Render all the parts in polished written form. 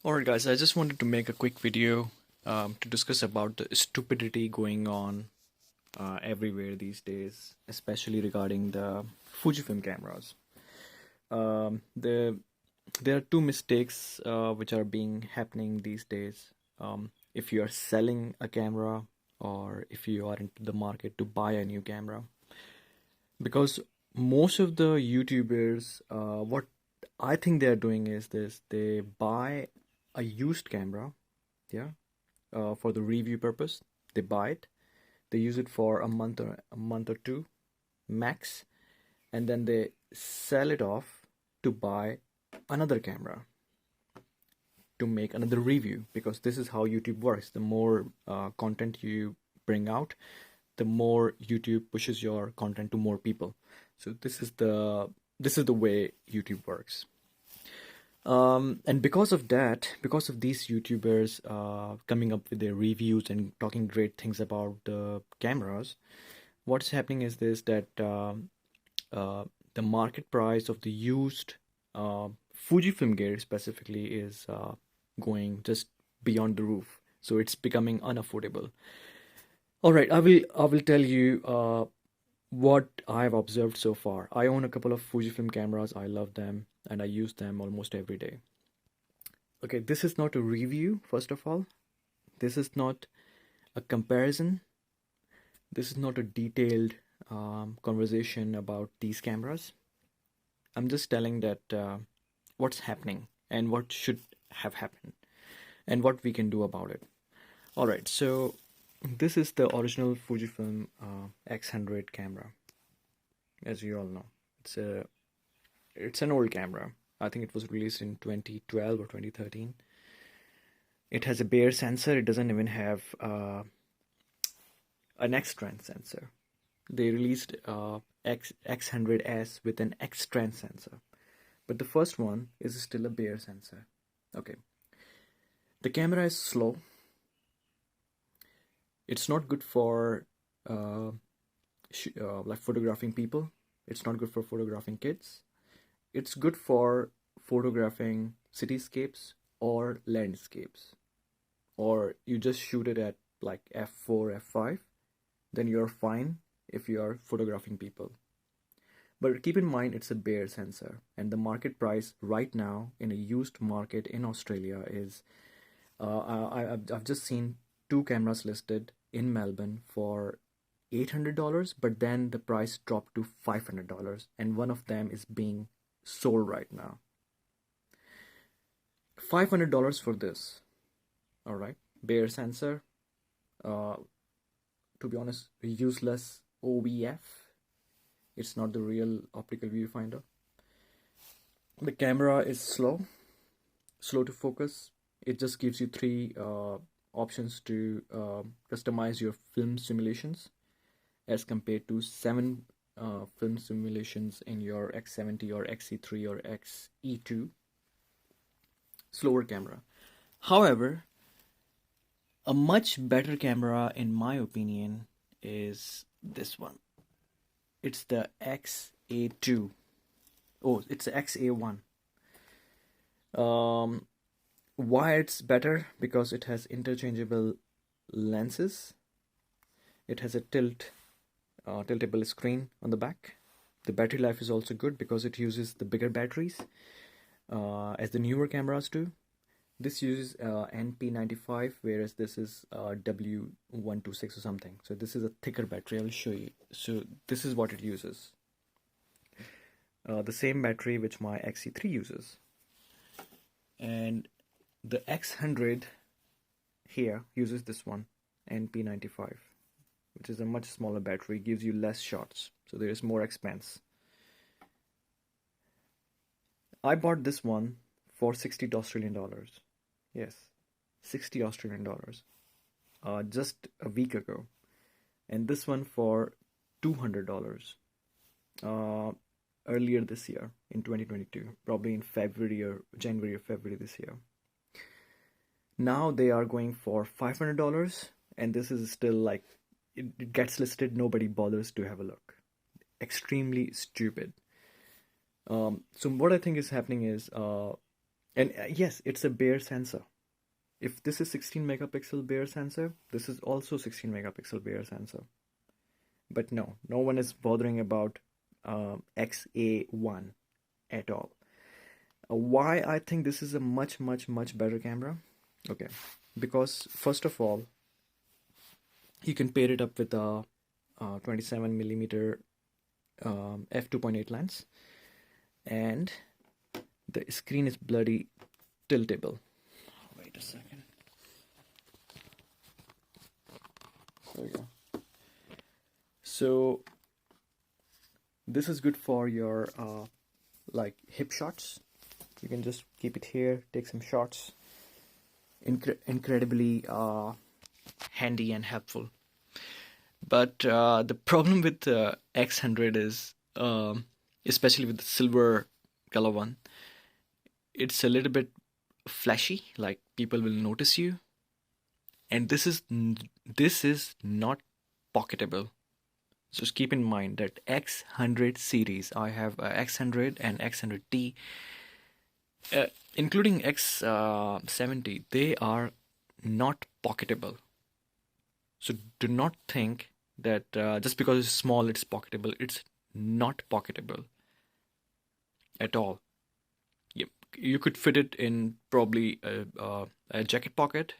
Alright guys, I just wanted to make a quick video to discuss about the stupidity going on everywhere these days, especially regarding the Fujifilm cameras. There are two mistakes which are being happening these days. If you are selling a camera or if you are into the market to buy a new camera, because most of the YouTubers, what I think they're doing is this: they buy a used camera, yeah, for the review purpose. They buy it, they use it for a month or two max, and then they sell it off to buy another camera to make another review, because this is how YouTube works. The more content you bring out, the more YouTube pushes your content to more people. So this is the way YouTube works. And because of that, because of these YouTubers coming up with their reviews and talking great things about the cameras, what's happening is this, that the market price of the used Fujifilm gear specifically is going just beyond the roof. So it's becoming unaffordable. All right, I will tell you what I've observed so far. I own a couple of Fujifilm cameras. I love them and I use them almost every day. Okay, this is not a review, first of all. This is not a comparison. This is not a detailed conversation about these cameras. I'm just telling that what's happening and what should have happened and what we can do about it. All right, so this is the original Fujifilm X100 camera. As you all know, it's an old camera. I think it was released in 2012 or 2013. It has a bare sensor. It doesn't even have an X-strand sensor. They released X100S with an X-strand sensor, but the first one is still a bare sensor. Okay, the camera is slow. It's not good for like photographing people. It's not good for photographing kids. It's good for photographing cityscapes or landscapes. Or you just shoot it at like f4, f5, then you're fine if you are photographing people. But keep in mind, it's a bare sensor, and the market price right now in a used market in Australia is I've just seen two cameras listed in Melbourne for $800, but then the price dropped to $500, and one of them is being sold right now. $500 for this. All right, bare sensor. To be honest, useless OVF. It's not the real optical viewfinder. The camera is slow to focus. It just gives you three options to customize your film simulations, as compared to 7 film simulations in your X70 or XE3 or XE2. Slower camera. However, a much better camera, in my opinion, is this one. It's the XA2. Oh, it's the XA1. Why it's better? Because it has interchangeable lenses. It has a tiltable screen on the back. The battery life is also good because it uses the bigger batteries, as the newer cameras do. This uses NP95, whereas this is W126 or something. So this is a thicker battery. I will show you. So this is what it uses. The same battery which my XE3 uses. And the X100 here uses this one, NP95, which is a much smaller battery, gives you less shots, so there is more expense. I bought this one for $60 Australian dollars. Yes, $60 Australian dollars, just a week ago, and this one for $200 earlier this year in 2022, probably in February or January or February this year. Now they are going for $500, and this is still like, it gets listed, nobody bothers to have a look. Extremely stupid. So what I think is happening is And yes, it's a bare sensor. If this is 16 megapixel bare sensor, this is also 16 megapixel bare sensor. But no one is bothering about XA1 at all. Why I think this is a much better camera? Okay, because first of all, you can pair it up with a 27 millimeter f2.8 lens, and the screen is bloody tiltable. Wait a second. There we go. So this is good for your like hip shots. You can just keep it here, take some shots. Incredibly handy and helpful. But the problem with the X100 is, especially with the silver color one, it's a little bit flashy. Like people will notice you, and this is not pocketable. So just keep in mind that X100 series, I have X100 and X100T, including X70, they are not pocketable. So do not think that just because it's small, it's pocketable. It's not pocketable at all. You could fit it in probably a jacket pocket,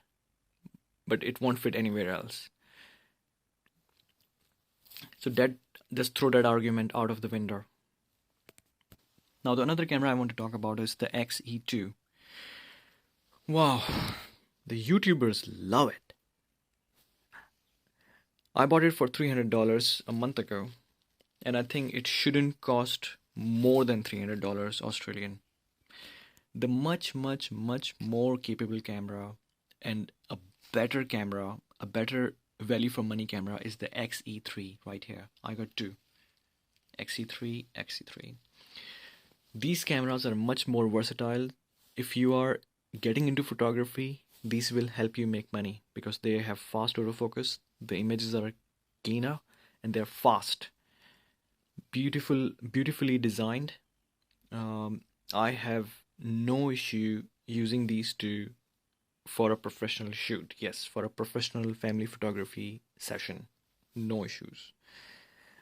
but it won't fit anywhere else. So that, just throw that argument out of the window. Now the another camera I want to talk about is the XE2. Wow, the YouTubers love it. I bought it for $300 a month ago, and I think it shouldn't cost more than $300 Australian. The much more capable camera and a better camera, a better value for money camera is the XE3 right here. I got two. XE3, XE3. These cameras are much more versatile. If you are getting into photography, these will help you make money because they have fast autofocus. The images are cleaner and they're fast. Beautifully designed. I have no issue using these two for a professional shoot. Yes, for a professional family photography session, no issues.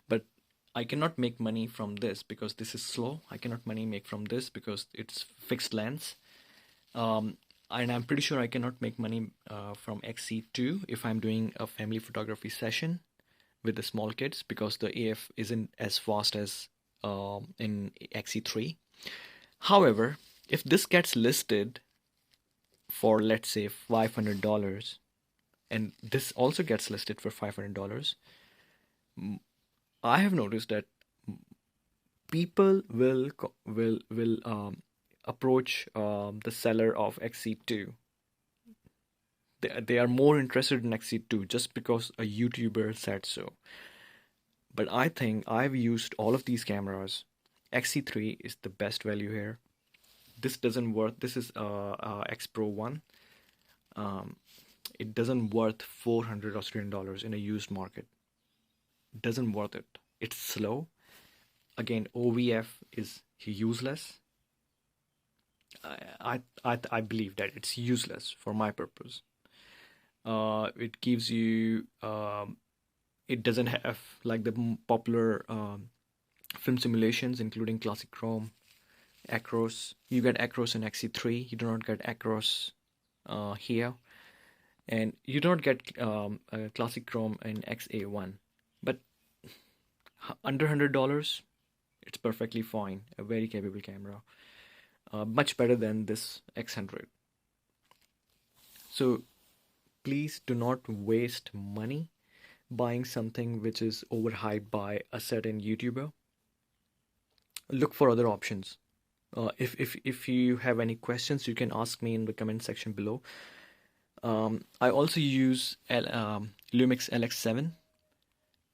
But I cannot make money from this because this is slow. I cannot make from this because it's fixed lens. And I'm pretty sure I cannot make money from XE2 if I'm doing a family photography session with the small kids because the AF isn't as fast as in XE3. However, if this gets listed for, let's say, $500, and this also gets listed for $500, I have noticed that people will approach the seller of XE2. They are more interested in XE2 just because a YouTuber said so. But I think I've used all of these cameras. XE3 is the best value here. This doesn't worth. This is X Pro 1. It doesn't worth $400 Australian dollars in a used market. Doesn't worth it. It's slow. Again, OVF is useless. I believe that it's useless for my purpose. It gives you. It doesn't have like the popular film simulations, including classic chrome, acros. You get acros in XE3. You do not get acros here, and you don't get classic chrome in XA1. But under $100, it's perfectly fine. A very capable camera, much better than this X100. So please do not waste money buying something which is overhyped by a certain YouTuber. Look for other options. If you have any questions, you can ask me in the comment section below. I also use Lumix LX7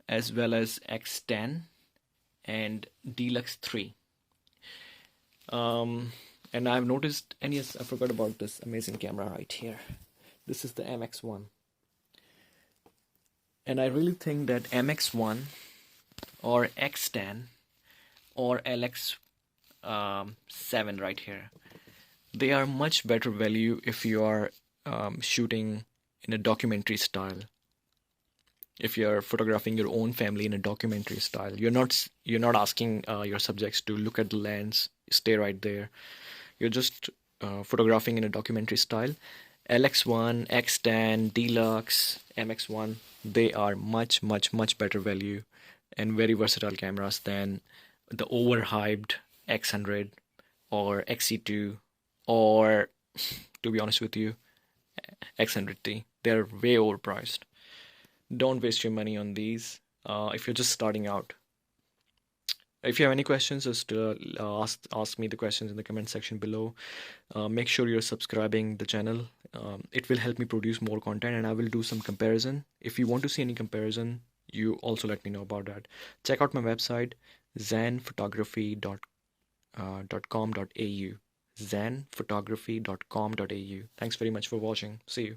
as well as X10 and Deluxe 3. And I've noticed, and yes, I forgot about this amazing camera right here. This is the MX1. And I really think that MX1 or X10 or LX7 right here, They are much better value if you are shooting in a documentary style. If you're photographing your own family in a documentary style, you're not asking your subjects to look at the lens, stay right there. You're just photographing in a documentary style. LX1, X10, Deluxe, MX1, they are much, much, much better value and very versatile cameras than the overhyped X100 or XC2 or, to be honest with you, X100T. They're way overpriced. Don't waste your money on these if you're just starting out. If you have any questions, just ask me the questions in the comment section below. Make sure you're subscribing the channel. It will help me produce more content, and I will do some comparison. If you want to see any comparison, you also let me know about that. Check out my website, zanphotography.com.au. zanphotography.com.au. Thanks very much for watching. See you.